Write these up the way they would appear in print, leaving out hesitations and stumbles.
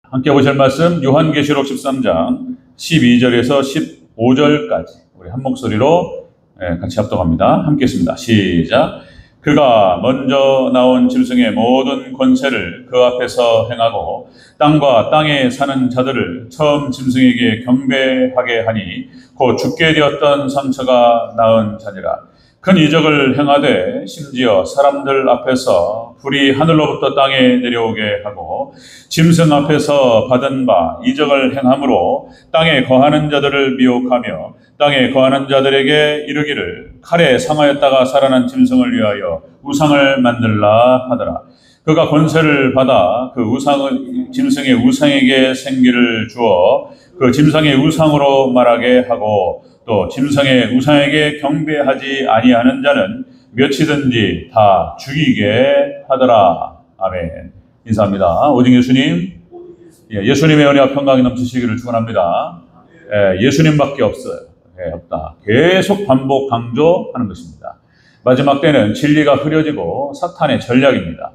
함께 보실 말씀 요한계시록 13장 12절에서 15절까지 우리 한 목소리로 같이 합독합니다. 함께 했습니다. 시작. 그가 먼저 나온 짐승의 모든 권세를 그 앞에서 행하고 땅과 땅에 사는 자들을 처음 짐승에게 경배하게 하니 곧 죽게 되었던 상처가 나은 자니라. 큰 이적을 행하되 심지어 사람들 앞에서 불이 하늘로부터 땅에 내려오게 하고 짐승 앞에서 받은 바 이적을 행함으로 땅에 거하는 자들을 미혹하며 땅에 거하는 자들에게 이르기를 칼에 상하였다가 살아난 짐승을 위하여 우상을 만들라 하더라. 그가 권세를 받아 그 짐승의 우상에게 생기를 주어 그 짐승의 우상으로 말하게 하고 또 짐승의 우상에게 경배하지 아니하는 자는 몇이든지 다 죽이게 하더라. 아멘. 인사합니다. 오직 예수님, 예수님의 은혜와 평강이 넘치시기를 축원합니다. 예수님밖에 없어요. 없다. 계속 반복 강조하는 것입니다. 마지막 때는 진리가 흐려지고 사탄의 전략입니다.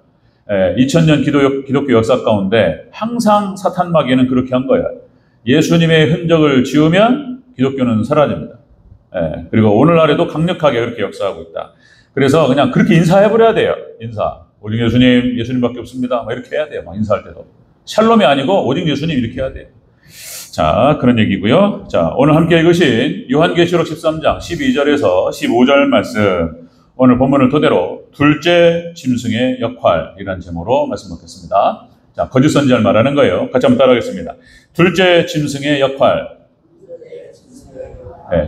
2000년 기독교 역사 가운데 항상 사탄 마귀는 그렇게 한 거예요. 예수님의 흔적을 지우면 기독교는 사라집니다. 그리고 오늘날에도 강력하게 그렇게 역사하고 있다. 그래서 그냥 그렇게 인사해버려야 돼요. 인사. 오직 예수님, 예수님밖에 없습니다. 막 이렇게 해야 돼요. 막 인사할 때도. 샬롬이 아니고 오직 예수님 이렇게 해야 돼요. 자, 그런 얘기고요. 자, 오늘 함께 읽으신 요한계시록 13장 12절에서 15절 말씀. 오늘 본문을 토대로 둘째 짐승의 역할이라는 제목으로 말씀 받겠습니다. 자, 거짓 선지자를 말하는 거예요. 같이 한번 따라하겠습니다. 둘째 짐승의 역할.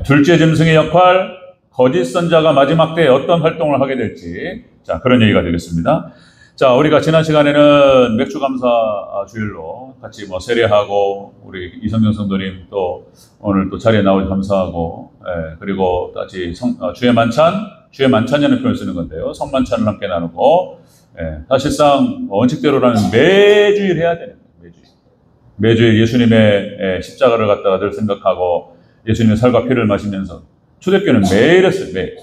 둘째 짐승의 역할, 거짓 선지자가 마지막 때에 어떤 활동을 하게 될지, 자, 그런 얘기가 되겠습니다. 자, 우리가 지난 시간에는 맥주 감사 주일로 같이 세례하고, 우리 이성경 성도님 또 오늘 또 자리에 나오셔서 감사하고, 그리고 같이 주의 만찬이라는 표현을 쓰는 건데요. 성만찬을 함께 나누고, 사실상 원칙대로라면 매주일 해야 되는 거예요. 매주일 예수님의 십자가를 갖다가 늘 생각하고, 예수님의 살과 피를 마시면서 초대교회는 매일 했어요. 매일.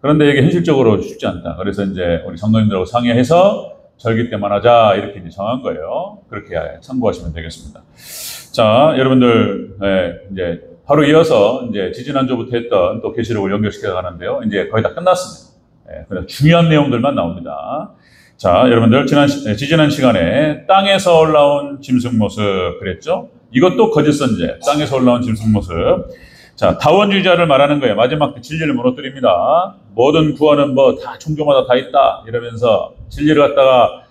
그런데 이게 현실적으로 쉽지 않다. 그래서 이제 우리 성도님들하고 상의해서 절기 때만 하자 이렇게 이제 정한 거예요. 그렇게 참고하시면 되겠습니다. 자, 여러분들 이제 바로 이어서 이제 지지난주부터 했던 또 계시록을 연결시켜 가는데요. 이제 거의 다 끝났습니다. 그냥 중요한 내용들만 나옵니다. 자, 여러분들 지지난 시간에 땅에서 올라온 짐승 모습 그랬죠? 이것도 거짓 선지자, 땅에서 올라온 짐승 모습. 자, 다원주의자를 말하는 거예요. 마지막 때 진리를 무너뜨립니다. 모든 구원은 다 종교마다 다 있다 이러면서 진리를 갖다가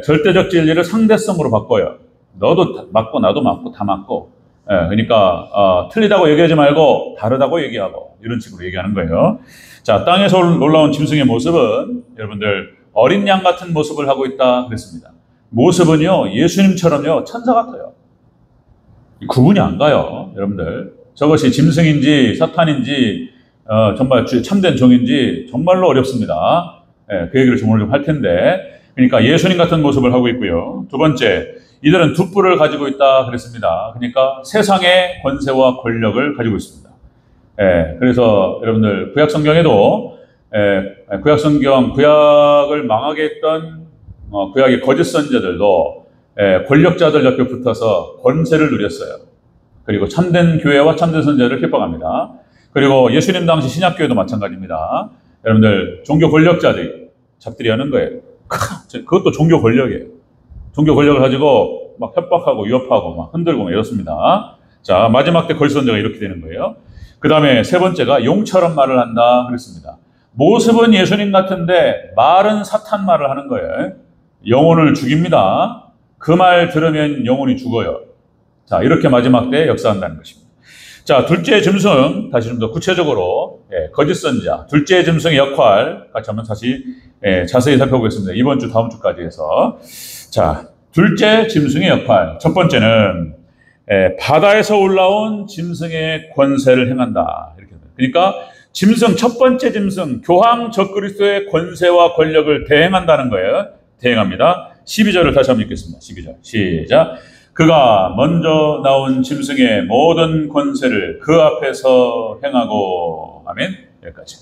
절대적 진리를 상대성으로 바꿔요. 너도 맞고 나도 맞고 다 맞고. 그러니까 틀리다고 얘기하지 말고 다르다고 얘기하고 이런 식으로 얘기하는 거예요. 자, 땅에서 올라온 짐승의 모습은 여러분들 어린 양 같은 모습을 하고 있다 그랬습니다. 모습은요 예수님처럼요 천사 같아요. 구분이 안 가요. 여러분들 저것이 짐승인지 사탄인지 정말 참된 종인지 정말로 어렵습니다. 그 얘기를 좀 오늘 좀 할 텐데, 그러니까 예수님 같은 모습을 하고 있고요. 두 번째, 이들은 두 뿔을 가지고 있다 그랬습니다. 그러니까 세상의 권세와 권력을 가지고 있습니다. 그래서 여러분들 구약 성경에도 구약을 망하게 했던 구약의 거짓 선지자들도 권력자들 옆에 붙어서 권세를 누렸어요. 그리고 참된 교회와 참된 선지자를 핍박합니다. 그리고 예수님 당시 신약교회도 마찬가지입니다. 여러분들 종교 권력자들이 잡들이 하는 거예요. 그것도 종교 권력이에요. 종교 권력을 가지고 막 협박하고 위협하고 막 흔들고 막 이렇습니다. 자, 마지막 때 거짓 선지자가 이렇게 되는 거예요. 그 다음에 세 번째가 용처럼 말을 한다 그랬습니다. 모습은 예수님 같은데 말은 사탄 말을 하는 거예요. 영혼을 죽입니다. 그 말 들으면 영혼이 죽어요. 자, 이렇게 마지막 때 역사한다는 것입니다. 자, 둘째 짐승, 다시 좀 더 구체적으로, 거짓 선지자, 둘째 짐승의 역할, 같이 한번 다시, 자세히 살펴보겠습니다. 이번 주, 다음 주까지 해서. 자, 둘째 짐승의 역할. 첫 번째는, 바다에서 올라온 짐승의 권세를 행한다. 이렇게. 그러니까, 짐승, 첫 번째 짐승, 교황 적그리스도의 권세와 권력을 대행한다는 거예요. 대행합니다. 12절을 다시 한번 읽겠습니다. 12절. 시작. 그가 먼저 나온 짐승의 모든 권세를 그 앞에서 행하고. 아멘. 여기까지.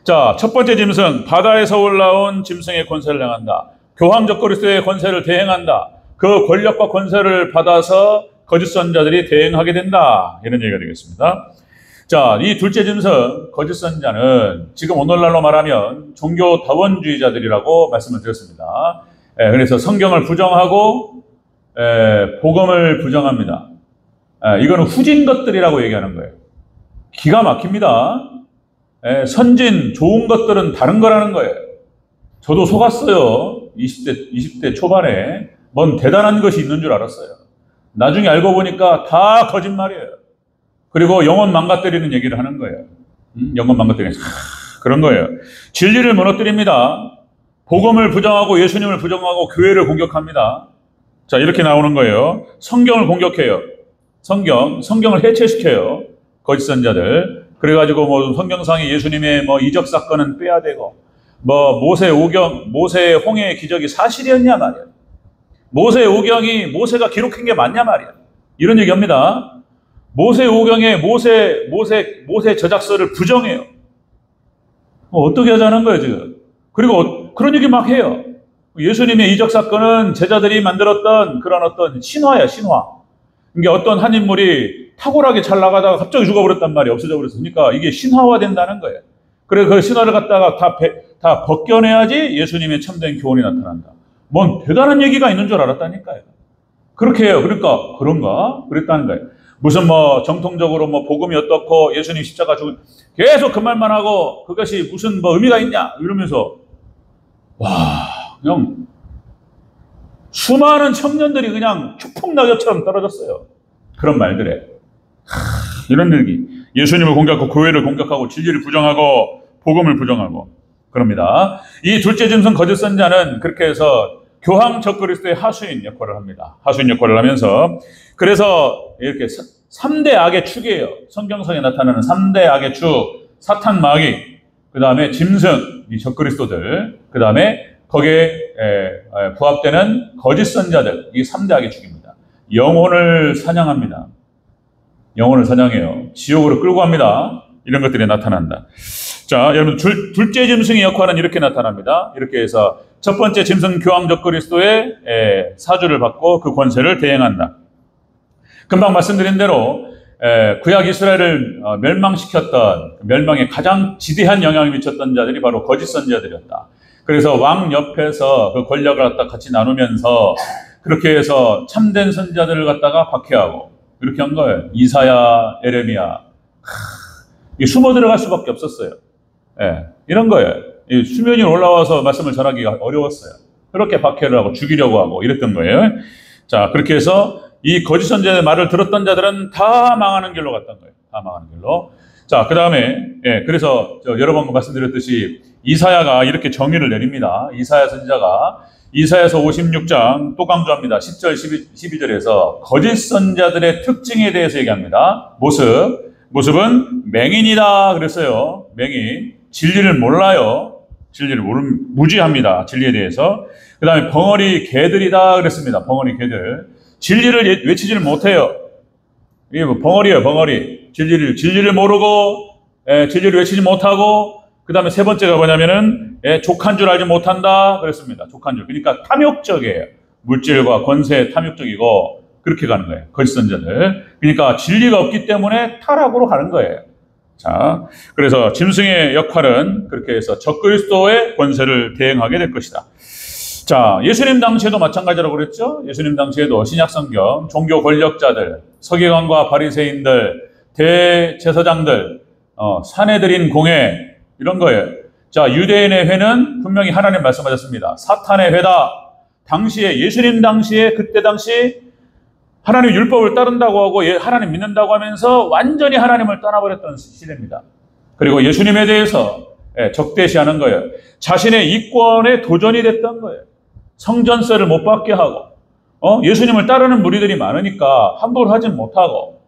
자, 첫 번째 짐승, 바다에서 올라온 짐승의 권세를 행한다. 교황적 그리스도의 권세를 대행한다. 그 그 권력과 권세를 받아서 거짓 선자들이 대행하게 된다. 이런 얘기가 되겠습니다. 자, 이 둘째 짐승, 거짓 선자는 지금 오늘날로 말하면 종교 다원주의자들이라고 말씀을 드렸습니다. 그래서 성경을 부정하고 복음을 부정합니다. 이거는 후진 것들이라고 얘기하는 거예요. 기가 막힙니다. 선진, 좋은 것들은 다른 거라는 거예요. 저도 속았어요. 20대 초반에. 뭔 대단한 것이 있는 줄 알았어요. 나중에 알고 보니까 다 거짓말이에요. 그리고 영혼 망가뜨리는 얘기를 하는 거예요. 영혼 망가뜨리는 그런 거예요. 진리를 무너뜨립니다. 복음을 부정하고 예수님을 부정하고 교회를 공격합니다. 자, 이렇게 나오는 거예요. 성경을 공격해요. 성경을 해체시켜요. 거짓 선자들. 그래가지고 뭐 성경상의 예수님의 뭐 이적 사건은 빼야되고 뭐 모세의 홍해의 기적이 사실이었냐 말이야. 모세의 오경이 모세가 기록한 게 맞냐 말이야. 이런 얘기합니다. 모세 오경에 모세 저작서를 부정해요. 어떻게 하자는 거예요, 지금. 그리고 그런 얘기 막 해요. 예수님의 이적 사건은 제자들이 만들었던 그런 어떤 신화야, 신화. 그러니까 어떤 한 인물이 탁월하게 잘 나가다가 갑자기 죽어버렸단 말이에요. 없어져 버렸으니까 이게 신화화 된다는 거예요. 그래, 그 신화를 갖다가 다 벗겨내야지 예수님의 참된 교훈이 나타난다. 뭔 대단한 얘기가 있는 줄 알았다니까요. 그렇게 해요. 그러니까 그런가? 그랬다는 거예요. 무슨 뭐 정통적으로 뭐 복음이 어떻고 예수님 십자가 죽은 계속 그 말만 하고 그것이 무슨 뭐 의미가 있냐 이러면서 와, 그냥 수많은 청년들이 그냥 축풍낙엽처럼 떨어졌어요. 그런 말들에 이런 얘기. 예수님을 공격하고 교회를 공격하고 진리를 부정하고 복음을 부정하고 그럽니다. 이 둘째 짐승 거짓 선자는 그렇게 해서 교황 적그리스도의 하수인 역할을 합니다. 하수인 역할을 하면서 그래서 이렇게 3대 악의 축이에요. 성경상에 나타나는 3대 악의 축, 사탄 마귀, 그 다음에 짐승, 이 적그리스도들, 그 다음에 거기에 부합되는 거짓 선자들, 이 3대 악의 축입니다. 영혼을 사냥합니다. 영혼을 사냥해요. 지옥으로 끌고 갑니다. 이런 것들이 나타난다. 자, 여러분 둘째 짐승의 역할은 이렇게 나타납니다. 이렇게 해서 첫 번째 짐승 교황 적그리스도의 사주를 받고 그 권세를 대행한다. 금방 말씀드린 대로 구약 이스라엘을 멸망시켰던 멸망에 가장 지대한 영향을 미쳤던 자들이 바로 거짓 선지자들이었다. 그래서 왕 옆에서 그 권력을 갖다 같이 나누면서 그렇게 해서 참된 선지자들을 갖다가 박해하고 이렇게 한 거예요. 이사야, 에레미야. 이 숨어 들어갈 수밖에 없었어요. 이런 거예요. 이 수면 위에 올라와서 말씀을 전하기가 어려웠어요. 그렇게 박해를 하고 죽이려고 하고 이랬던 거예요. 자, 그렇게 해서 이 거짓 선지자의 말을 들었던 자들은 다 망하는 길로 갔던 거예요. 다 망하는 길로. 자, 그 다음에 그래서 여러 번 말씀드렸듯이 이사야가 이렇게 정의를 내립니다. 이사야 선지자가 이사야서 56장 또 강조합니다. 10절, 12절에서 거짓 선지자들의 특징에 대해서 얘기합니다. 모습은 맹인이다 그랬어요. 맹인. 진리를 몰라요. 진리를 무지합니다. 진리에 대해서. 그 다음에 벙어리 개들이다 그랬습니다. 벙어리 개들. 진리를 외치지를 못해요. 이게 뭐 벙어리예요, 벙어리. 진리를 모르고, 진리를 외치지 못하고, 그 다음에 세 번째가 뭐냐면은, 족한 줄 알지 못한다 그랬습니다. 족한 줄. 그러니까 탐욕적이에요. 물질과 권세에 탐욕적이고, 그렇게 가는 거예요. 거짓 선지자들. 그러니까 진리가 없기 때문에 타락으로 가는 거예요. 자, 그래서 짐승의 역할은 그렇게 해서 적그리스도의 권세를 대행하게 될 것이다. 자, 예수님 당시에도 마찬가지라고 그랬죠. 예수님 당시에도 신약성경 종교 권력자들, 서기관과 바리새인들, 대제사장들, 사내들인 공회 이런 거예요. 자, 유대인의 회는 분명히 하나님 말씀하셨습니다. 사탄의 회다. 당시에 예수님 당시에 그때 당시 하나님 율법을 따른다고 하고 하나님 믿는다고 하면서 완전히 하나님을 떠나버렸던 시대입니다. 그리고 예수님에 대해서 적대시하는 거예요. 자신의 이권에 도전이 됐던 거예요. 성전세를 못 받게 하고 예수님을 따르는 무리들이 많으니까 함부로 하진 못하고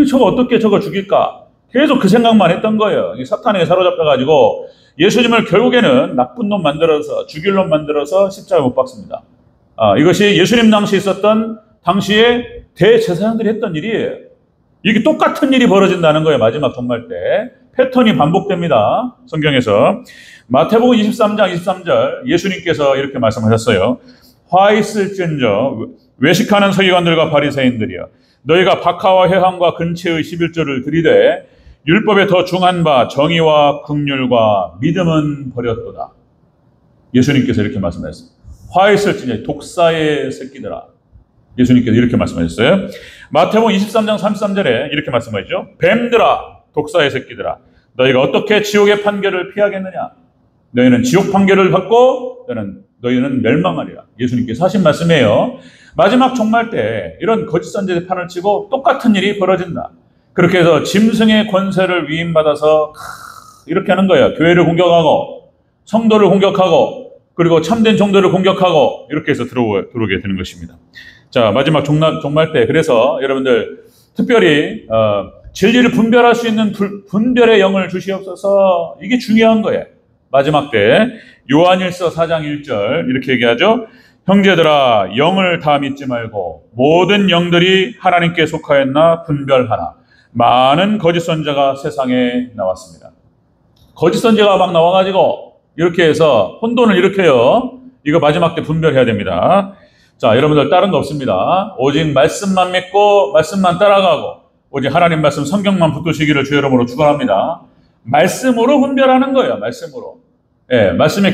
저거 어떻게 저거 죽일까? 계속 그 생각만 했던 거예요. 사탄에게 사로잡혀가지고 예수님을 결국에는 나쁜 놈 만들어서 죽일 놈 만들어서 십자가에 못 박습니다. 이것이 예수님 당시에 있었던 당시에 대제사장들이 했던 일이에요. 이게 똑같은 일이 벌어진다는 거예요. 마지막 종말 때. 패턴이 반복됩니다. 성경에서. 마태복음 23장 23절 예수님께서 이렇게 말씀하셨어요. 화 있을지언정 외식하는 서기관들과 바리새인들이여, 너희가 박하와 회항과 근체의 11조를 들이되 율법에 더 중한 바 정의와 긍휼과 믿음은 버렸도다. 예수님께서 이렇게 말씀하셨습니다. 화 있을지니 독사의 새끼들아. 예수님께서 이렇게 말씀하셨어요. 마태복음 23장 33절에 이렇게 말씀하시죠. 뱀들아, 독사의 새끼들아, 너희가 어떻게 지옥의 판결을 피하겠느냐? 너희는 지옥 판결을 받고 너희는 멸망하리라. 예수님께서 하신 말씀이에요. 마지막 종말 때 이런 거짓 선지자들이 판을 치고 똑같은 일이 벌어진다. 그렇게 해서 짐승의 권세를 위임받아서 이렇게 하는 거예요. 교회를 공격하고 성도를 공격하고 그리고 참된 종들을 공격하고 이렇게 해서 들어오게 되는 것입니다. 자, 마지막 종말 때 그래서 여러분들 특별히 진리를 분별할 수 있는 분별의 영을 주시옵소서. 이게 중요한 거예요. 마지막 때 요한일서 4장 1절 이렇게 얘기하죠. 형제들아, 영을 다 믿지 말고 모든 영들이 하나님께 속하였나 분별하라. 많은 거짓 선지자가 세상에 나왔습니다. 거짓 선지자가 막 나와가지고 이렇게 해서 혼돈을 일으켜요. 이거 마지막 때 분별해야 됩니다. 자, 여러분들 다른 거 없습니다. 오직 말씀만 믿고 말씀만 따라가고 오직 하나님 말씀 성경만 붙드시기를 주 이름으로 축원합니다. 말씀으로 분별하는 거예요. 말씀으로. 예, 말씀의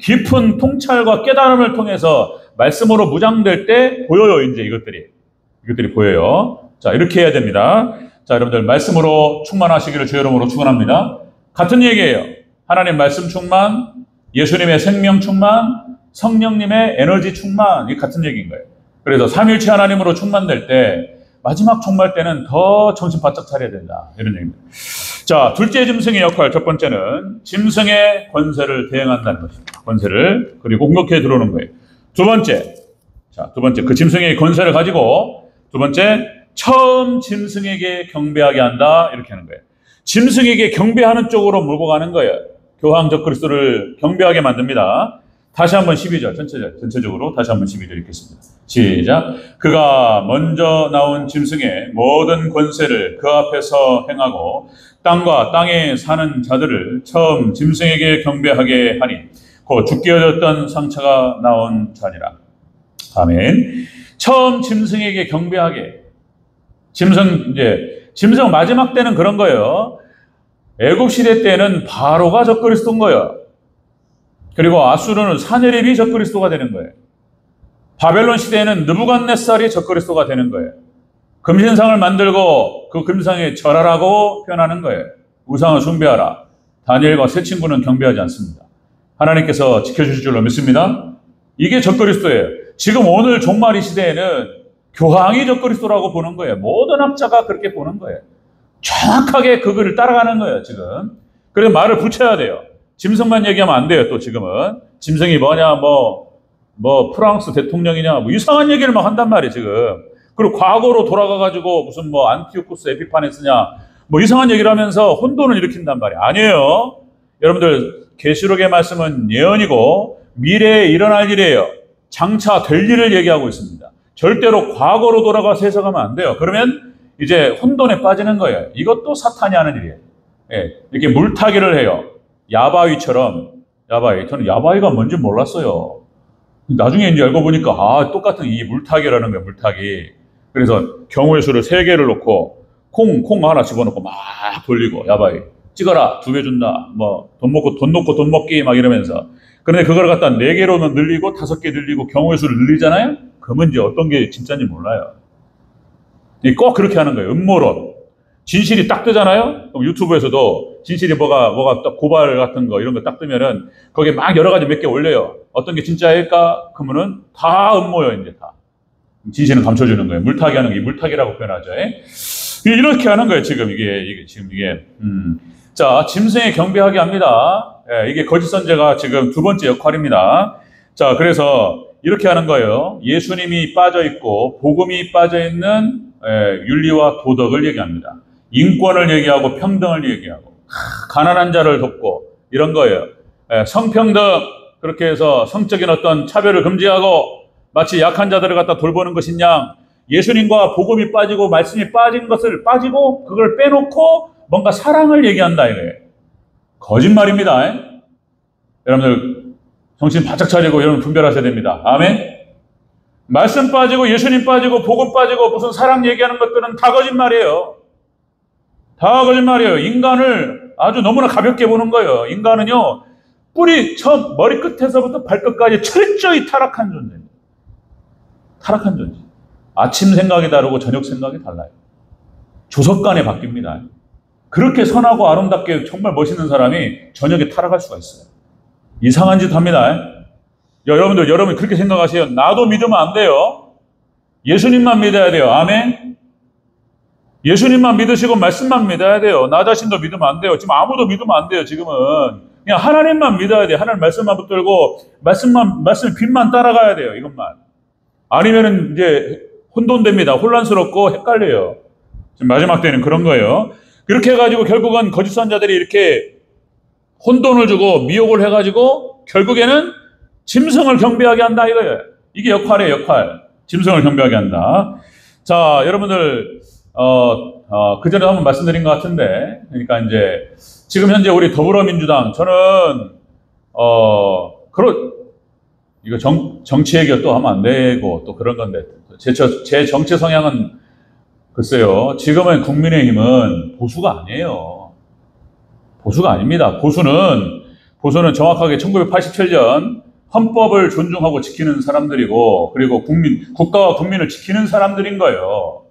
깊은 통찰과 깨달음을 통해서 말씀으로 무장될 때 보여요. 이제 이것들이 보여요. 자, 이렇게 해야 됩니다. 자, 여러분들 말씀으로 충만하시기를 주 이름으로 축원합니다. 같은 얘기예요. 하나님 말씀 충만, 예수님의 생명 충만, 성령님의 에너지 충만, 이 같은 얘기인 거예요. 그래서 삼일체 하나님으로 충만될 때 마지막 종말 때는 더 정신 바짝 차려야 된다. 이런 얘기입니다. 자, 둘째 짐승의 역할, 첫 번째는 짐승의 권세를 대행한다는 것입니다. 권세를, 그리고 공격해 들어오는 거예요. 두 번째, 그 짐승의 권세를 가지고 두 번째, 처음 짐승에게 경배하게 한다. 이렇게 하는 거예요. 짐승에게 경배하는 쪽으로 몰고 가는 거예요. 교황 적그리스도를 경배하게 만듭니다. 다시 한번 12절, 전체적으로 다시 한번 12절 읽겠습니다. 시작. 그가 먼저 나온 짐승의 모든 권세를 그 앞에서 행하고 땅과 땅에 사는 자들을 처음 짐승에게 경배하게 하니 곧 죽게 얻었던 상처가 나온 자니라. 아멘. 처음 짐승에게 경배하게. 짐승 마지막 때는 그런 거예요. 애굽 시대 때는 바로가 적그리스도인 거예요. 그리고 아수르는 사네립이 적그리스도가 되는 거예요. 바벨론 시대에는 느부갓네살이 적그리스도가 되는 거예요. 금신상을 만들고 그 금상에 절하라고 표현하는 거예요. 우상을 숭배하라. 다니엘과 세 친구는 경배하지 않습니다. 하나님께서 지켜주실 줄로 믿습니다. 이게 적그리스도예요. 지금 오늘 종말 이 시대에는 교황이 적그리스도라고 보는 거예요. 모든 학자가 그렇게 보는 거예요. 정확하게 그 글을 따라가는 거예요, 지금. 그래서 말을 붙여야 돼요. 짐승만 얘기하면 안 돼요, 또 지금은. 짐승이 뭐냐, 프랑스 대통령이냐, 이상한 얘기를 막 한단 말이에요, 지금. 그리고 과거로 돌아가가지고 무슨 안티오쿠스 에피파네스냐, 이상한 얘기를 하면서 혼돈을 일으킨단 말이에요. 아니에요. 여러분들, 계시록의 말씀은 예언이고 미래에 일어날 일이에요. 장차 될 일을 얘기하고 있습니다. 절대로 과거로 돌아가서 해석하면 안 돼요. 그러면 이제 혼돈에 빠지는 거예요. 이것도 사탄이 하는 일이에요. 예, 이렇게 물타기를 해요. 야바위처럼, 저는 야바위가 뭔지 몰랐어요. 나중에 이제 알고 보니까, 똑같은 이 물타기라는 거예요, 물타기. 그래서 경우의 수를 3개를 놓고, 콩 하나 집어넣고 막 돌리고, 야바위. 찍어라, 2배 준다, 돈 놓고 돈 먹기, 막 이러면서. 그런데 그걸 갖다 4개로는 늘리고, 5개 늘리고, 경우의 수를 늘리잖아요? 그러면 이제 어떤 게 진짜인지 몰라요. 꼭 그렇게 하는 거예요, 음모론. 진실이 딱 뜨잖아요? 그럼 유튜브에서도 진실이 뭐가 딱 고발 같은 거, 이런 거 딱 뜨면은 거기에 막 여러 가지 몇 개 올려요. 어떤 게 진짜일까? 그러면은 다 음모예요, 이제 다. 진실은 감춰주는 거예요. 물타기 하는 게 물타기라고 표현하죠. 이렇게 하는 거예요, 지금 이게. 자, 짐승에 경배하게 합니다. 이게 거짓 선지자가 지금 두 번째 역할입니다. 자, 그래서 이렇게 하는 거예요. 예수님이 빠져있고, 복음이 빠져있는 윤리와 도덕을 얘기합니다. 인권을 얘기하고 평등을 얘기하고 가난한 자를 돕고 이런 거예요. 성평등, 그렇게 해서 성적인 어떤 차별을 금지하고 마치 약한 자들을 갖다 돌보는 것이냐, 예수님과 복음이 빠지고 말씀이 빠진 것을 빠지고 그걸 빼놓고 뭔가 사랑을 얘기한다 이거예요. 거짓말입니다. 여러분들 정신 바짝 차리고 여러분 분별하셔야 됩니다. 아멘. 말씀 빠지고 예수님 빠지고 복음 빠지고 무슨 사랑 얘기하는 것들은 다 거짓말이에요. 다 거짓말이에요. 인간을 아주 너무나 가볍게 보는 거예요. 인간은요, 뿌리 처음 머리끝에서부터 발끝까지 철저히 타락한 존재입니다. 타락한 존재. 아침 생각이 다르고 저녁 생각이 달라요. 조석간에 바뀝니다. 그렇게 선하고 아름답게 정말 멋있는 사람이 저녁에 타락할 수가 있어요. 이상한 짓 합니다. 여러분 그렇게 생각하세요. 나도 믿으면 안 돼요. 예수님만 믿어야 돼요. 아멘. 예수님만 믿으시고 말씀만 믿어야 돼요. 나 자신도 믿으면 안 돼요. 지금 아무도 믿으면 안 돼요. 지금은 그냥 하나님만 믿어야 돼요. 하나님 말씀만 붙들고 말씀 빛만 따라가야 돼요. 이것만. 아니면은 이제 혼돈됩니다. 혼란스럽고 헷갈려요. 지금 마지막 때는 그런 거예요. 그렇게 해가지고 결국은 거짓 선자들이 이렇게 혼돈을 주고 미혹을 해가지고 결국에는 짐승을 경배하게 한다 이거예요. 이게 역할이에요, 역할. 짐승을 경배하게 한다. 자, 여러분들 그 전에 한번 말씀드린 것 같은데, 그러니까 이제 지금 현재 우리 더불어민주당, 저는 이거 정치 얘기 또 하면 안 되고 또 그런 건데, 제 정치 성향은 글쎄요, 지금은 국민의힘은 보수가 아니에요. 보수가 아닙니다. 보수는 정확하게 1987년 헌법을 존중하고 지키는 사람들이고, 그리고 국가와 국민을 지키는 사람들인 거예요.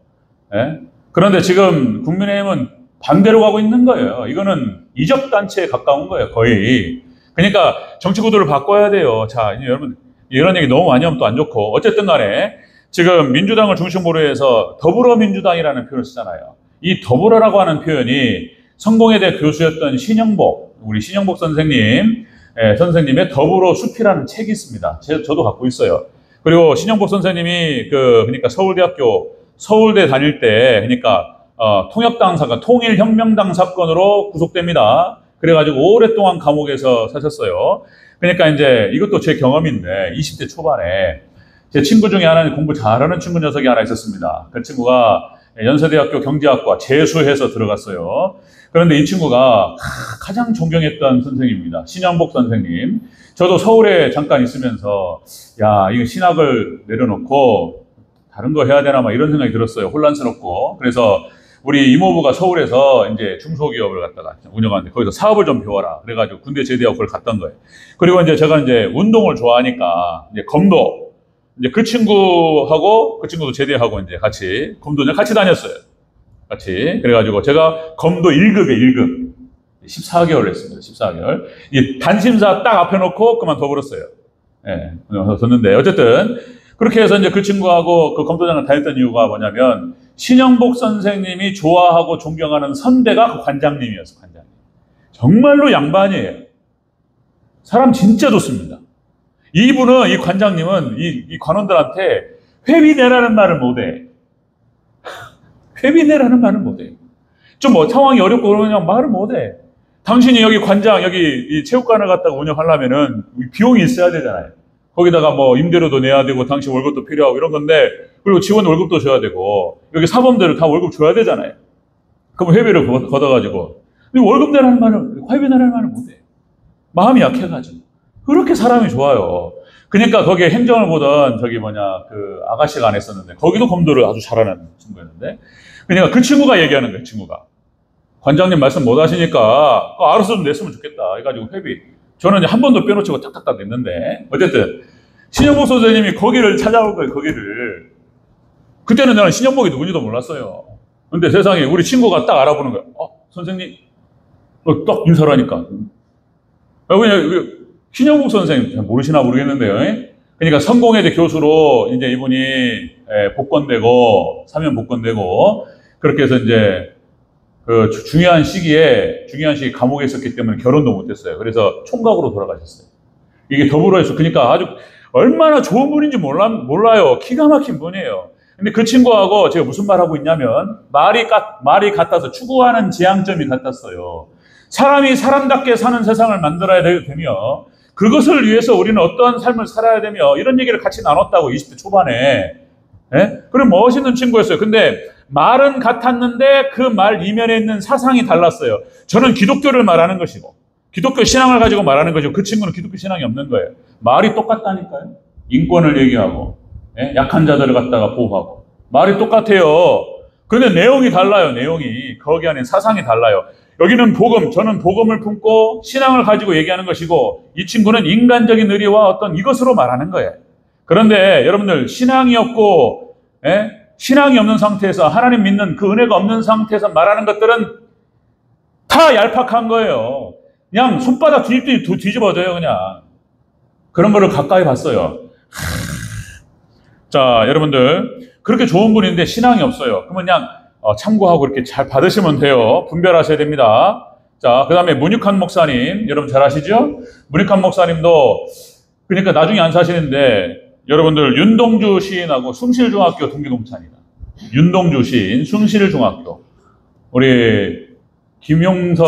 예? 그런데 지금 국민의힘은 반대로 가고 있는 거예요. 이거는 이적단체에 가까운 거예요, 거의. 그러니까 정치 구도를 바꿔야 돼요. 자, 이제 여러분, 이런 얘기 너무 많이 하면 또 안 좋고. 어쨌든 간에 지금 민주당을 중심으로 해서 더불어민주당이라는 표현을 쓰잖아요. 이 더불어라고 하는 표현이 성공회대 교수였던 우리 신영복 선생님의 더불어 숲이라는 책이 있습니다. 저도 갖고 있어요. 그리고 신영복 선생님이 그러니까 서울대 다닐 때, 그러니까 통합당 사건, 통일혁명당 사건으로 구속됩니다. 그래가지고 오랫동안 감옥에서 사셨어요. 그러니까 이제 이것도 제 경험인데 20대 초반에 제 친구 중에 하나는 공부 잘하는 친구 녀석이 하나 있었습니다. 그 친구가 연세대학교 경제학과 재수해서 들어갔어요. 그런데 이 친구가 가장 존경했던 선생님입니다. 신영복 선생님. 저도 서울에 잠깐 있으면서 이거 신학을 내려놓고 다른 거 해야 되나 막 이런 생각이 들었어요. 혼란스럽고. 그래서 우리 이모부가 서울에서 이제 중소기업을 갖다가 운영하는데 거기서 사업을 좀 배워라. 그래가지고 군대 제대하고 그걸 갔던 거예요. 그리고 이제 제가 이제 운동을 좋아하니까 이제 검도 이제 그 친구도 제대하고 이제 같이 검도를 같이 다녔어요. 같이. 그래가지고 제가 검도 1급에 14개월 했습니다. 14개월. 이 단심사 딱 앞에 놓고 그만둬버렸어요. 예, 뒀는데 어쨌든 그렇게 해서 이제 그 친구하고 그 검도장을 다녔던 이유가 뭐냐면 신영복 선생님이 좋아하고 존경하는 선배가 그 관장님이었어요. 관장님. 정말로 양반이에요. 사람 진짜 좋습니다. 이 관장님은 이 관원들한테 회비 내라는 말을 못해. 회비 내라는 말을 못해. 좀 상황이 어렵고 그러면 말을 못해. 당신이 여기 관장, 여기 이 체육관을 갖다가 운영하려면은 비용이 있어야 되잖아요. 거기다가 뭐 임대료도 내야 되고 당신 월급도 필요하고 이런 건데, 그리고 직원 월급도 줘야 되고 여기 사범들을 다 월급 줘야 되잖아요. 그럼 회비를 걷어가지고 월급 내라는 말을, 회비 내라는 말을 못해. 마음이 약해가지고. 그렇게 사람이 좋아요. 그러니까 거기에 행정을 보던 그 아가씨가 안 했었는데 거기도 검도를 아주 잘하는 친구였는데, 그러니까 그 친구가 얘기하는 거예요. 친구가 관장님 말씀 못 하시니까 알아서 좀 냈으면 좋겠다 해가지고 회비 저는 한 번도 빼놓치고 탁탁탁 냈는데, 어쨌든 신영복 선생님이 거기를 찾아올 거예요. 거기를. 그때는 저는 신영복이 누군지도 몰랐어요. 근데 세상에 우리 친구가 딱 알아보는 거예요. 선생님 딱 인사를 하니까 그냥 신영복 선생님 모르시나 모르겠는데요. 그러니까 성공회대 교수로 이제 이분이 복권되고 사면 복권되고, 그렇게 해서 이제 그 중요한 시기에 감옥에 있었기 때문에 결혼도 못했어요. 그래서 총각으로 돌아가셨어요. 이게 더불어에서. 그러니까 아주 얼마나 좋은 분인지 몰라요. 기가 막힌 분이에요. 근데 그 친구하고 제가 무슨 말 하고 있냐면 말이 같아서 추구하는 지향점이 같았어요. 사람이 사람답게 사는 세상을 만들어야 되며 그것을 위해서 우리는 어떠한 삶을 살아야 되며 이런 얘기를 같이 나눴다고 20대 초반에. 그럼 멋있는 친구였어요. 근데 말은 같았는데 그 말 이면에 있는 사상이 달랐어요. 저는 기독교를 말하는 것이고 기독교 신앙을 가지고 말하는 것이고 그 친구는 기독교 신앙이 없는 거예요. 말이 똑같다니까요. 인권을 얘기하고 예? 약한 자들을 갖다가 보호하고. 말이 똑같아요. 그런데 내용이 달라요. 내용이. 거기 안에 사상이 달라요. 여기는 복음, 저는 복음을 품고 신앙을 가지고 얘기하는 것이고 이 친구는 인간적인 의리와 어떤 이것으로 말하는 거예요. 그런데 여러분들 신앙이 없고 신앙이 없는 상태에서 하나님 믿는 그 은혜가 없는 상태에서 말하는 것들은 다 얄팍한 거예요. 그냥 손바닥 뒤집어져요. 그냥. 그런 거를 가까이 봤어요. 자, 여러분들 그렇게 좋은 분인데 신앙이 없어요. 그러면 그냥 참고하고 이렇게 잘 받으시면 돼요. 분별하셔야 됩니다. 자, 그 다음에 문익환 목사님, 여러분 잘 아시죠? 문익환 목사님도 그러니까 나중에 안 사시는데 여러분들 윤동주 시인하고 숭실중학교 동기동창이다. 윤동주 시인, 숭실중학교. 우리 김용철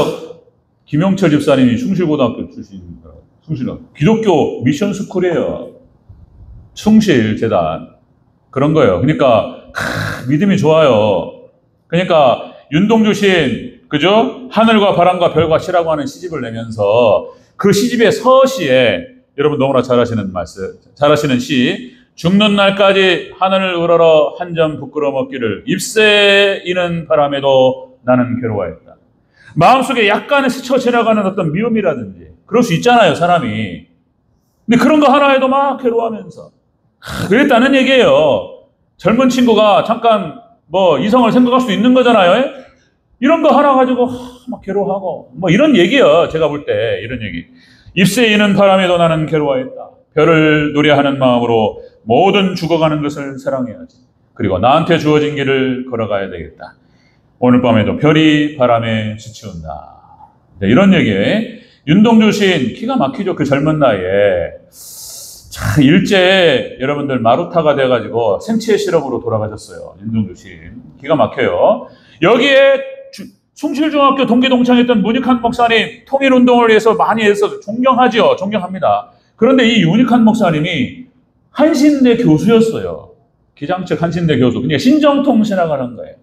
집사님이 숭실고등학교 출신입니다. 기독교 미션 스쿨이에요. 숭실재단. 그런 거예요. 그러니까 믿음이 좋아요. 그러니까 윤동주 시인, 그죠? 하늘과 바람과 별과 시라고 하는 시집을 내면서 그 시집의 서시에 여러분 너무나 잘 아시는 시, 죽는 날까지 하늘을 우러러 한 점 부끄러움 없기를 잎새 이는 바람에도 나는 괴로워했다. 마음속에 약간의 스쳐 지나가는 어떤 미움이라든지 그럴 수 있잖아요, 사람이. 근데 그런 거 하나 해도 막 괴로워하면서 그랬다는 얘기예요. 젊은 친구가 잠깐 이성을 생각할 수 있는 거잖아요. 이런 거 하나 가지고 막 괴로워하고 이런 얘기예요. 제가 볼 때 이런 얘기. 잎새 이는 바람에도 나는 괴로워했다. 별을 노래하는 마음으로 모든 죽어가는 것을 사랑해야지. 그리고 나한테 주어진 길을 걸어가야 되겠다. 오늘 밤에도 별이 바람에 스치운다. 네, 이런 얘기에 윤동주 시인 기가 막히죠. 그 젊은 나이에. 자, 일제에 여러분들 마루타가 돼가지고 생체 실험으로 돌아가셨어요. 윤동주 시인. 기가 막혀요. 여기에 숭실중학교 동기동창했던 문익환 목사님 통일운동을 위해서 많이 해서 존경하죠. 존경합니다. 그런데 이 문익환 목사님이 한신대 교수였어요. 기장측 한신대 교수. 그러니까 신정통 신학을 한 거예요.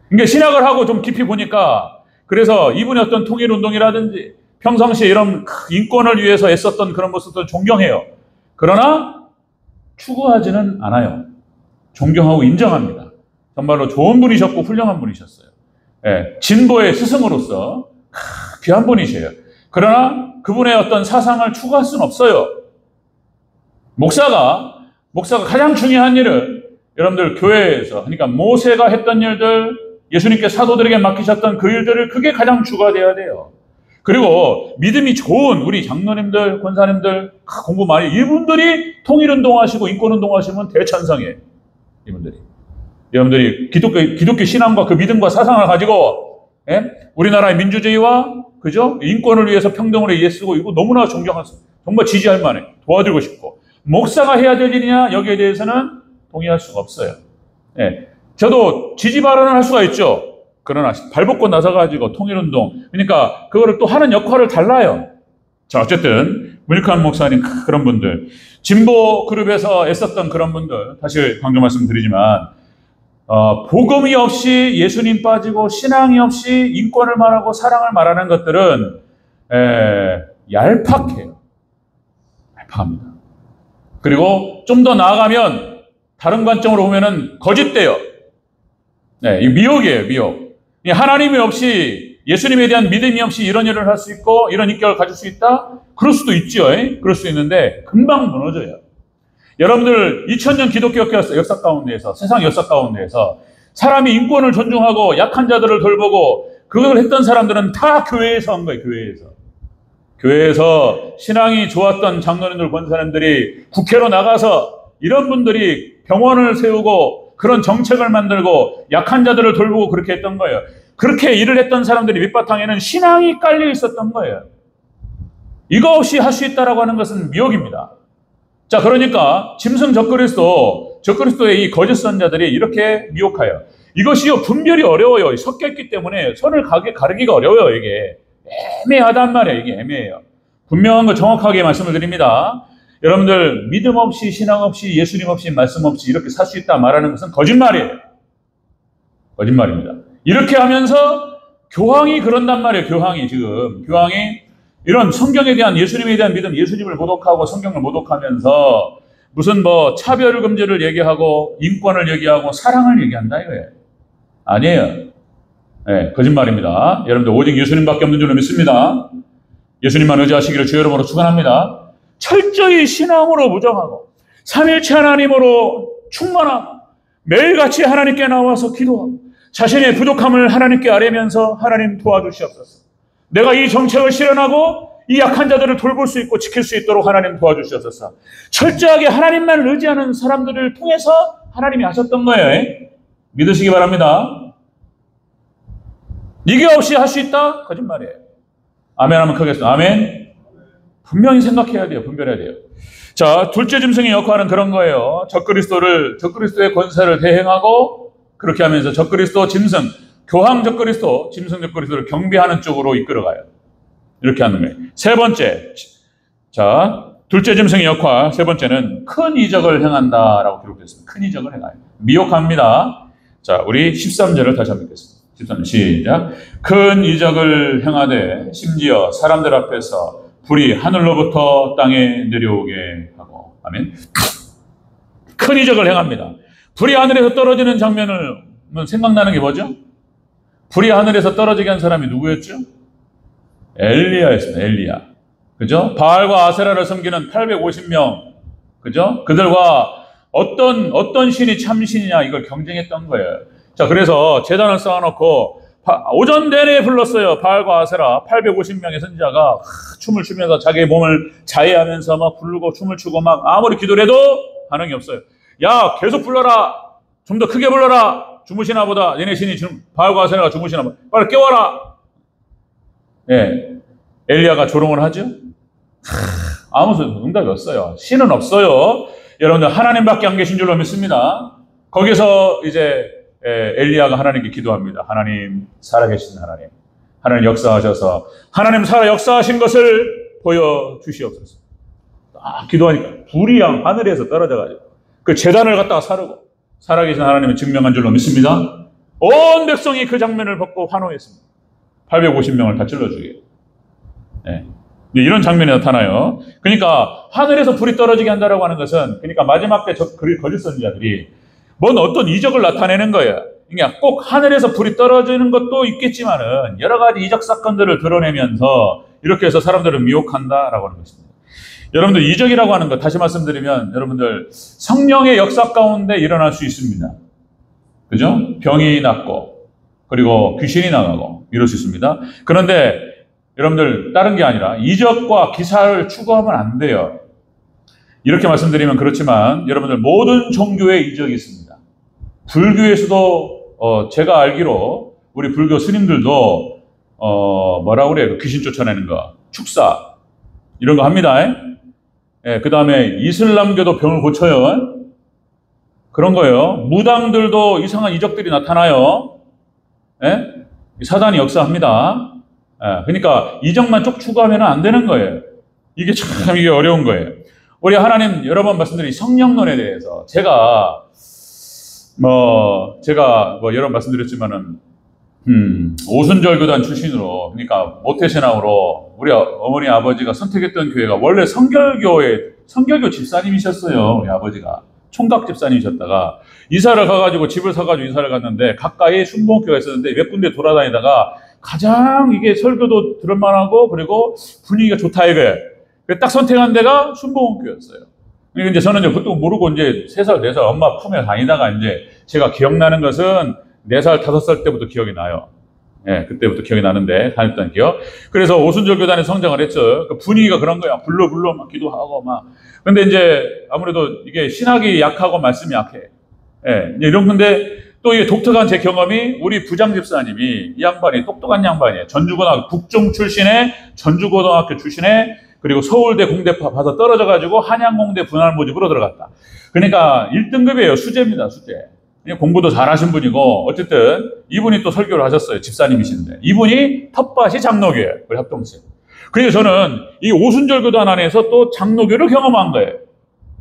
그러니까 신학을 하고 좀 깊이 보니까 그래서 이분의 어떤 통일운동이라든지 평상시에 이런 인권을 위해서 애썼던 그런 모습도 존경해요. 그러나 추구하지는 않아요. 존경하고 인정합니다. 정말로 좋은 분이셨고 훌륭한 분이셨어요. 예, 진보의 스승으로서 귀한 분이세요. 그러나 그분의 어떤 사상을 추구할 수는 없어요. 목사가 가장 중요한 일은 여러분들 교회에서 그러니까 모세가 했던 일들, 예수님께 사도들에게 맡기셨던 그 일들을 그게 가장 주가 돼야 돼요. 그리고 믿음이 좋은 우리 장로님들, 권사님들 공부 많이 이분들이 통일운동하시고 인권운동하시면 대찬성이에요. 여러분들이 기독교 신앙과 그 믿음과 사상을 가지고 우리나라의 민주주의와 그죠? 인권을 위해서 평등을 위해 쓰고 이거 너무나 존경하고 정말 지지할 만해. 도와주고 싶고 목사가 해야 될 일이냐 여기에 대해서는 동의할 수가 없어요. 저도 지지 발언을 할 수가 있죠. 그러나 발벗고 나서가지고 통일운동 그러니까 그거를 또 하는 역할을 달라요. 자, 어쨌든 문익환 목사님 그런 분들 진보 그룹에서 애썼던 그런 분들 다시 강조 말씀드리지만 복음이 없이 예수님 빠지고 신앙이 없이 인권을 말하고 사랑을 말하는 것들은 얄팍해요. 얄팍합니다. 그리고 좀 더 나아가면 다른 관점으로 보면은 거짓돼요. 이 미혹이에요, 미혹. 하나님이 없이 예수님에 대한 믿음이 없이 이런 일을 할 수 있고 이런 인격을 가질 수 있다? 그럴 수도 있죠. 그럴 수 있는데 금방 무너져요. 여러분들 2000년 기독교 역사 가운데에서 세상 역사 가운데에서 사람이 인권을 존중하고 약한 자들을 돌보고 그걸 했던 사람들은 다 교회에서 한 거예요. 교회에서 신앙이 좋았던 장로님들 권사님들이 국회로 나가서 이런 분들이 병원을 세우고 그런 정책을 만들고 약한 자들을 돌보고 그렇게 했던 거예요. 그렇게 일을 했던 사람들이 밑바탕에는 신앙이 깔려 있었던 거예요. 이거 없이 할 수 있다라고 하는 것은 미혹입니다. 자, 그러니까 짐승 적그리스도의 이 거짓 선자들이 이렇게 미혹하여 이것이요 분별이 어려워요. 섞여있기 때문에 선을 가르기가 어려워요. 이게 애매하단 말이에요. 이게 애매해요. 분명한 거 정확하게 말씀을 드립니다. 여러분들 믿음 없이 신앙 없이 예수님 없이 말씀 없이 이렇게 살 수 있다 말하는 것은 거짓말이에요. 거짓말입니다. 이렇게 하면서 교황이 그런단 말이에요. 교황이 이런 성경에 대한 예수님에 대한 믿음, 예수님을 모독하고 성경을 모독하면서 무슨 뭐 차별금지를 얘기하고 인권을 얘기하고 사랑을 얘기한다 이거예요. 아니에요. 네, 거짓말입니다. 여러분들 오직 예수님밖에 없는 줄로 믿습니다. 예수님만 의지하시기를 주의 이름으로 축원합니다. 철저히 신앙으로 무정하고 삼일체 하나님으로 충만하고 매일같이 하나님께 나와서 기도하고 자신의 부족함을 하나님께 아뢰면서 하나님 도와주시옵소서. 내가 이 정책을 실현하고 이 약한 자들을 돌볼 수 있고 지킬 수 있도록 하나님 도와주시옵소서. 철저하게 하나님만 의지하는 사람들을 통해서 하나님이 하셨던 거예요. 믿으시기 바랍니다. 이게 없이 할 수 있다? 거짓말이에요. 아멘 하면 크겠습니다. 아멘. 분명히 생각해야 돼요. 분별해야 돼요. 자, 둘째 짐승의 역할은 그런 거예요. 적그리스도의 권세를 대행하고 그렇게 하면서 적그리스도 짐승, 교황 적그리스도, 짐승 적그리스도를 경배하는 쪽으로 이끌어가요. 이렇게 하는 거예요. 세 번째, 자, 둘째 짐승의 역할, 세 번째는 큰 이적을 행한다라고 기록되어 있습니다. 큰 이적을 행해요. 미혹합니다. 자, 우리 13절을 다시 한번 읽겠습니다. 13절 시작. 큰 이적을 행하되 심지어 사람들 앞에서 불이 하늘로부터 땅에 내려오게 하고. 아멘. 큰 이적을 행합니다. 불이 하늘에서 떨어지는 장면을 생각나는 게 뭐죠? 불이 하늘에서 떨어지게 한 사람이 누구였죠? 엘리야였습니다. 엘리야. 그죠? 바알과 아세라를 섬기는 850명. 그죠? 그들과 어떤 신이 참신이냐 이걸 경쟁했던 거예요. 자, 그래서 제단을 쌓아놓고 오전 내내 불렀어요. 바알과 아세라 850명의 선지자가 춤을 추면서 자기의 몸을 자해하면서 막 부르고 춤을 추고 막 아무리 기도를 해도 반응이 없어요. 야, 계속 불러라. 좀 더 크게 불러라. 주무시나 보다. 얘네 신이 바알과 아세라가 주무시나 보다. 빨리 깨워라. 예, 엘리야가 조롱을 하죠. 아무 응답이 없어요. 신은 없어요. 여러분들 하나님밖에 안 계신 줄로 믿습니다. 거기서 이제 엘리야가 하나님께 기도합니다. 하나님, 살아계신 하나님. 하나님 역사하셔서 하나님 역사하신 것을 보여주시옵소서. 기도하니까 불이 하늘에서 떨어져가지고 그 제단을 갖다가 사르고 살아계신 하나님을 증명한 줄로 믿습니다. 온 백성이 그 장면을 보고 환호했습니다. 850명을 다 찔러주게. 네. 이런 장면이 나타나요. 그러니까 하늘에서 불이 떨어지게 한다라고 하는 것은 그러니까 마지막 때 거짓 선지자들이 뭔 어떤 이적을 나타내는 거예요. 그러니까 꼭 하늘에서 불이 떨어지는 것도 있겠지만은 여러 가지 이적 사건들을 드러내면서 이렇게 해서 사람들을 미혹한다라고 하는 것입니다. 여러분들 이적이라고 하는 것 다시 말씀드리면 여러분들 성령의 역사 가운데 일어날 수 있습니다. 그죠? 병이 낫고 그리고 귀신이 나가고 이럴 수 있습니다. 그런데 여러분들 다른 게 아니라 이적과 기사를 추구하면 안 돼요. 이렇게 말씀드리면 그렇지만 여러분들 모든 종교에 이적이 있습니다. 불교에서도 제가 알기로 우리 불교 스님들도 뭐라고 그래요? 귀신 쫓아내는 거, 축사 이런 거 합니다. 예, 그 다음에 이슬람교도 병을 고쳐요. 그런 거예요. 무당들도 이상한 이적들이 나타나요. 예? 사단이 역사합니다. 예, 그러니까 이적만 쪽 추구하면 안 되는 거예요. 이게 참 이게 어려운 거예요. 우리 하나님 여러 번 말씀드린 성령론에 대해서 제가 여러 번 말씀드렸지만은 오순절 교단 출신으로 그러니까 모태신앙으로 우리 어머니 아버지가 선택했던 교회가 원래 성결교 집사님이셨어요. 우리 아버지가 총각 집사님이셨다가 이사를 가가지고 집을 사가지고 이사를 갔는데 가까이 순복음교회가 있었는데 몇 군데 돌아다니다가 가장 이게 설교도 들을만하고 그리고 분위기가 좋다 이거예요. 딱 선택한 데가 순복음교회였어요. 그러니까 이제 저는 그것도 모르고 이제 3살, 4살 엄마 품에 다니다가 이제 제가 기억나는 것은 4살, 5살 때부터 기억이 나요. 예, 그때부터 기억이 나는데 다녔던 기억. 그래서 오순절 교단에 성장을 했죠. 그 분위기가 그런 거야. 불러 막 기도하고 막. 근데 이제 아무래도 이게 신학이 약하고 말씀이 약해. 예, 이런 건데 또 이게 독특한 제 경험이 우리 부장 집사님이 이 양반이 똑똑한 양반이에요. 전주고등학교 국중 출신의 전주고등학교 출신의 그리고 서울대 공대파 봐서 떨어져가지고 한양공대 분할 모집으로 들어갔다. 그러니까 1등급이에요. 수재입니다. 수재. 공부도 잘하신 분이고 어쨌든 이분이 또 설교를 하셨어요. 집사님이신데 이분이 텃밭이 장로교예요. 우리 합동생. 그래서 저는 이 오순절 교단 안에서 또 장로교를 경험한 거예요.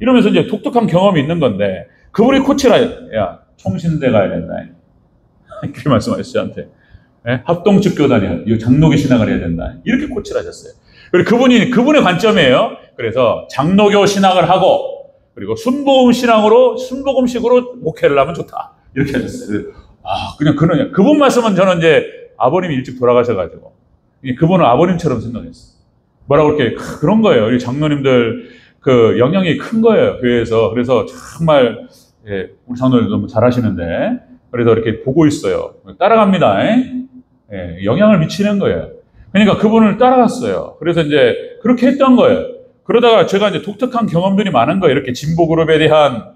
이러면서 이제 독특한 경험이 있는 건데 그분이 코치라 야 총신대 가야 된다. 그렇게 말씀하셨어요. 저한테. 네? 합동측 교단이야. 이 장로교 신학을 해야 된다. 이렇게 코치를 하셨어요. 그리고 그분의 관점이에요. 그래서 장로교 신학을 하고 그리고 순복음 신앙으로, 순복음식으로 목회를 하면 좋다. 이렇게 하셨어요. 그냥 그분 말씀은 저는 이제 아버님이 일찍 돌아가셔가지고, 그분은 아버님처럼 생각했어요. 뭐라고 이렇게, 그런 거예요. 우리 장로님들 그 영향이 큰 거예요, 교회에서. 그래서 정말, 예, 우리 장로님 너무 잘하시는데, 그래서 이렇게 보고 있어요. 따라갑니다. 예, 영향을 미치는 거예요. 그러니까 그분을 따라갔어요. 그래서 이제 그렇게 했던 거예요. 그러다가 제가 이제 독특한 경험들이 많은 거예요. 이렇게 진보 그룹에 대한,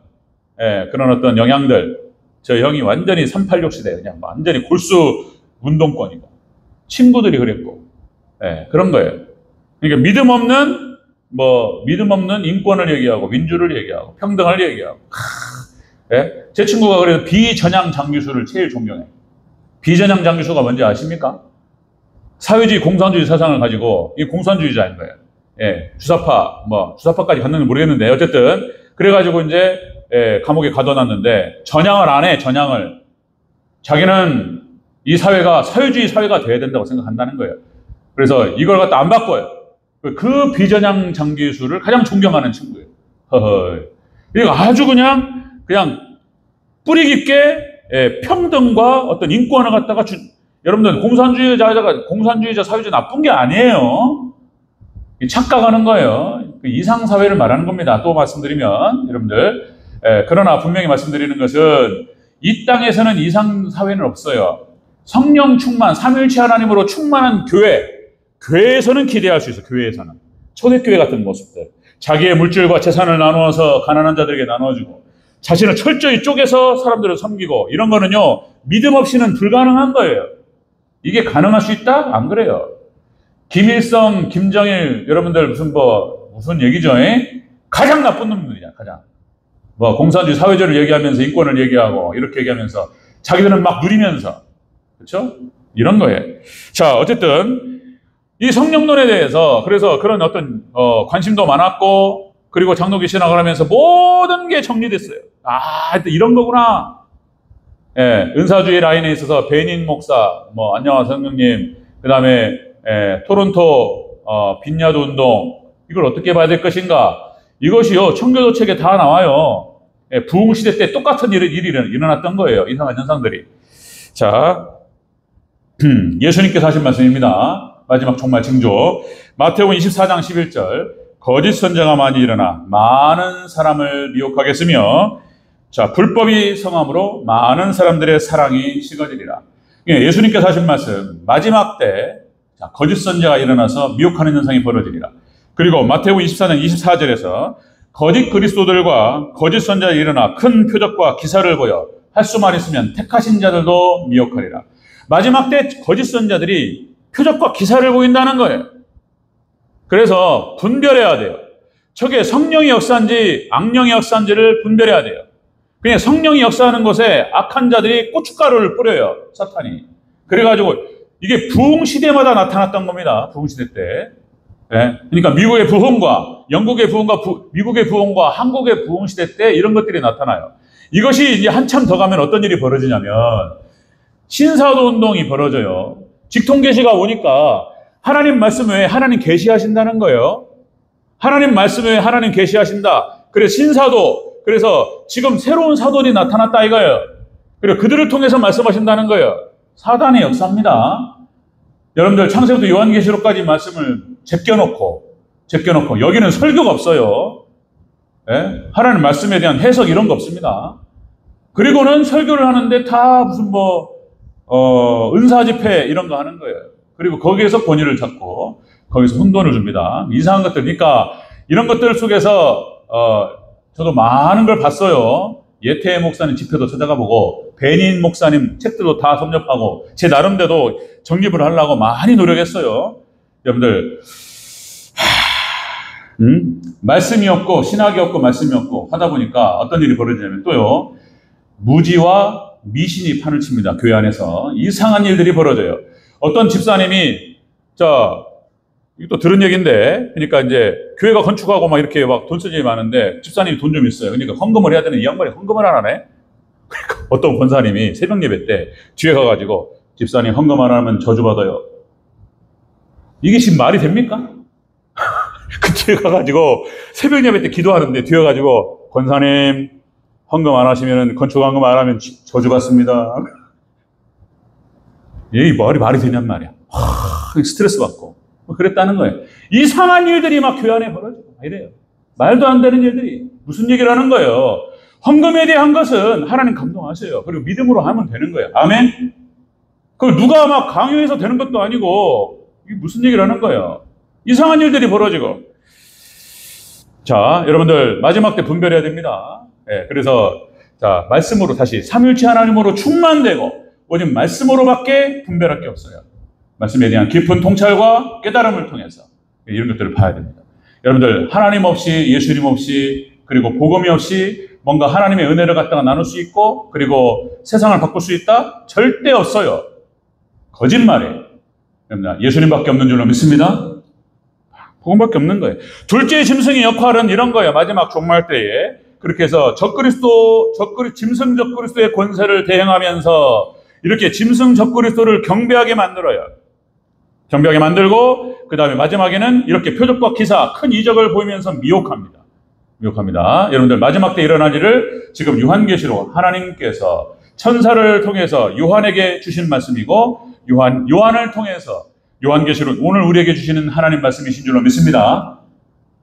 예, 그런 어떤 영향들. 저 형이 완전히 386 시대, 그냥 완전히 골수 운동권이고, 친구들이 그랬고, 예, 그런 거예요. 그러니까 믿음 없는 인권을 얘기하고, 민주를 얘기하고, 평등을 얘기하고, 예? 제 친구가 그래서 비전향 장기수를 제일 존경해요. 비전향 장기수가 뭔지 아십니까? 사회주의, 공산주의 사상을 가지고, 이 공산주의자인 거예요. 예, 주사파까지 갔는지 모르겠는데, 어쨌든, 그래가지고 이제, 예, 감옥에 가둬놨는데, 전향을 안 해, 전향을. 자기는 이 사회가 사회주의 사회가 돼야 된다고 생각한다는 거예요. 그래서 이걸 갖다 안 바꿔요. 그 비전향 장기수를 가장 존경하는 친구예요. 이거 아주 그냥 뿌리 깊게, 예, 평등과 어떤 인권을 갖다가 여러분들 공산주의자 사회주의 나쁜 게 아니에요. 착각하는 거예요. 그 이상사회를 말하는 겁니다. 또 말씀드리면 여러분들, 예, 그러나 분명히 말씀드리는 것은 이 땅에서는 이상사회는 없어요. 성령 충만, 삼위일체 하나님으로 충만한 교회에서는 기대할 수 있어요. 교회에서는 초대교회 같은 모습들, 자기의 물질과 재산을 나누어서 가난한 자들에게 나눠주고 자신을 철저히 쪼개서 사람들을 섬기고, 이런 거는요, 믿음 없이는 불가능한 거예요. 이게 가능할 수 있다? 안 그래요. 김일성, 김정일, 여러분들 무슨 얘기죠? 가장 나쁜 놈들이야, 가장. 공산주의 사회주의를 얘기하면서 인권을 얘기하고, 이렇게 얘기하면서 자기들은 막 누리면서, 그렇죠? 이런 거예요. 자, 어쨌든 이 성령론에 대해서 그래서 그런 어떤 관심도 많았고, 그리고 장로교 신학을 하면서 모든 게 정리됐어요. 이런 거구나. 예, 은사주의 라인에 있어서 베닌 목사, 안녕하세요 성령님, 그 다음에 토론토 빈야드 운동, 이걸 어떻게 봐야 될 것인가? 이것이요, 청교도 책에 다 나와요. 예, 부흥시대 때 똑같은 일이 일어났던 거예요. 이상한 현상들이. 자, 예수님께서 하신 말씀입니다. 마지막 종말 징조. 마태복음 24장 11절. 거짓 선자가 많이 일어나 많은 사람을 미혹하겠으며, 자, 불법이 성함으로 많은 사람들의 사랑이 식어지리라. 예수님께서 하신 말씀, 마지막 때 거짓 선자가 일어나서 미혹하는 현상이 벌어지리라. 그리고 마태복음 24장 24절에서 거짓 그리스도들과 거짓 선자가 일어나 큰 표적과 기사를 보여 할 수만 있으면 택하신 자들도 미혹하리라. 마지막 때 거짓 선자들이 표적과 기사를 보인다는 거예요. 그래서 분별해야 돼요. 저게 성령이 역사인지 악령이 역사인지를 분별해야 돼요. 그냥 성령이 역사하는 곳에 악한 자들이 고춧가루를 뿌려요, 사탄이. 그래가지고 이게 부흥시대마다 나타났던 겁니다. 부흥시대 때. 네. 그러니까 미국의 부흥과 영국의 부흥과 미국의 부흥과 한국의 부흥시대 때 이런 것들이 나타나요. 이것이 이제 한참 더 가면 어떤 일이 벌어지냐면 신사도 운동이 벌어져요. 직통계시가 오니까 하나님 말씀 외에 하나님 계시하신다는 거예요. 하나님 말씀 외에 하나님 계시하신다. 그래서 신사도, 그래서 지금 새로운 사도들이 나타났다 이거예요. 그리고 그들을 통해서 말씀하신다는 거예요. 사단의 역사입니다. 여러분들 창세부터 요한계시록까지 말씀을 제껴놓고 여기는 설교가 없어요. 예? 하나님 말씀에 대한 해석 이런 거 없습니다. 그리고는 설교를 하는데 다 무슨 은사집회 이런 거 하는 거예요. 그리고 거기에서 권위를 잡고 거기서 혼돈을 줍니다. 이상한 것들. 그러니까 이런 것들 속에서 저도 많은 걸 봤어요. 예태 목사님 집회도 찾아가 보고 베닌 목사님 책들도 다 섭렵하고 제 나름대로 정립을 하려고 많이 노력했어요. 여러분들 말씀이 없고 신학이 없고 말씀이 없고 하다 보니까 어떤 일이 벌어지냐면 또요, 무지와 미신이 판을 칩니다. 교회 안에서 이상한 일들이 벌어져요. 어떤 집사님이 또 들은 얘기인데, 그러니까 이제 교회가 건축하고 막 이렇게 막 돈 쓰지 많은데 집사님이 돈 좀 있어요. 그러니까 헌금을 해야 되는 이 양반이 헌금을 안 하네. 그러니까 어떤 권사님이 새벽 예배 때 뒤에 가가지고 집사님 헌금 안 하면 저주받아요. 이게 지금 말이 됩니까? 그 뒤에 가가지고 새벽 예배 때 기도하는데 뒤에 가가지고 권사님 헌금 안 하시면, 건축헌금 안 하면 저주 받습니다. 이 말이 되냔 말이야. 스트레스 받고 그랬다는 거예요. 이상한 일들이 막 교회 안에 벌어지고 이래요. 말도 안 되는 일들이. 무슨 얘기를 하는 거예요? 헌금에 대한 것은 하나님 감동하세요. 그리고 믿음으로 하면 되는 거예요. 아멘? 그걸 누가 막 강요해서 되는 것도 아니고, 이게 무슨 얘기를 하는 거예요? 이상한 일들이 벌어지고. 자, 여러분들 마지막 때 분별해야 됩니다. 그래서 자, 말씀으로 다시 삼위일체 하나님으로 충만되고 오직 말씀으로밖에 분별할 게 없어요. 말씀에 대한 깊은 통찰과 깨달음을 통해서 이런 것들을 봐야 됩니다. 여러분들 하나님 없이, 예수님 없이, 그리고 복음이 없이 뭔가 하나님의 은혜를 갖다가 나눌 수 있고 그리고 세상을 바꿀 수 있다? 절대 없어요. 거짓말이에요. 예수님밖에 없는 줄로 믿습니다. 복음밖에 없는 거예요. 둘째 짐승의 역할은 이런 거예요. 마지막 종말 때에 그렇게 해서 짐승 적그리스도의 권세를 대행하면서 이렇게 짐승 적그리스도를 경배하게 만들어요. 경배하게 만들고 그 다음에 마지막에는 이렇게 표적과 기사, 큰 이적을 보이면서 미혹합니다. 여러분들 마지막 때 일어날 일을 지금 요한계시록 하나님께서 천사를 통해서 요한에게 주신 말씀이고 요한을 통해서 요한계시록 오늘 우리에게 주시는 하나님 말씀이신 줄로 믿습니다.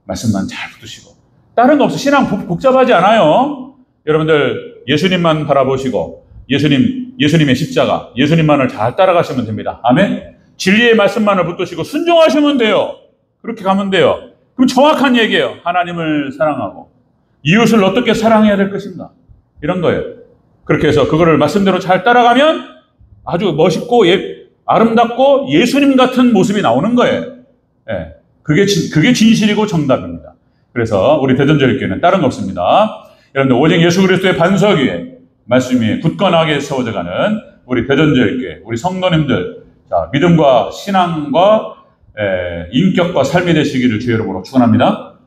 말씀만 잘 붙드시고 다른 거 없어. 신앙 복잡하지 않아요. 여러분들 예수님만 바라보시고 예수님의 십자가, 예수님만을 잘 따라가시면 됩니다. 아멘. 진리의 말씀만을 붙드시고 순종하시면 돼요. 그렇게 가면 돼요. 그럼 정확한 얘기예요. 하나님을 사랑하고 이웃을 어떻게 사랑해야 될 것인가, 이런 거예요. 그렇게 해서 그거를 말씀대로 잘 따라가면 아주 멋있고 아름답고 예수님 같은 모습이 나오는 거예요. 그게 진실이고 정답입니다. 그래서 우리 대전제일교회는 다른 거 없습니다. 여러분들 오직 예수 그리스도의 반석 위에 말씀 위에 굳건하게 세워져가는 우리 대전제일교회, 우리 성도님들, 자, 믿음과 신앙과 인격과 삶이 되시기를 주의 이름으로 축원합니다.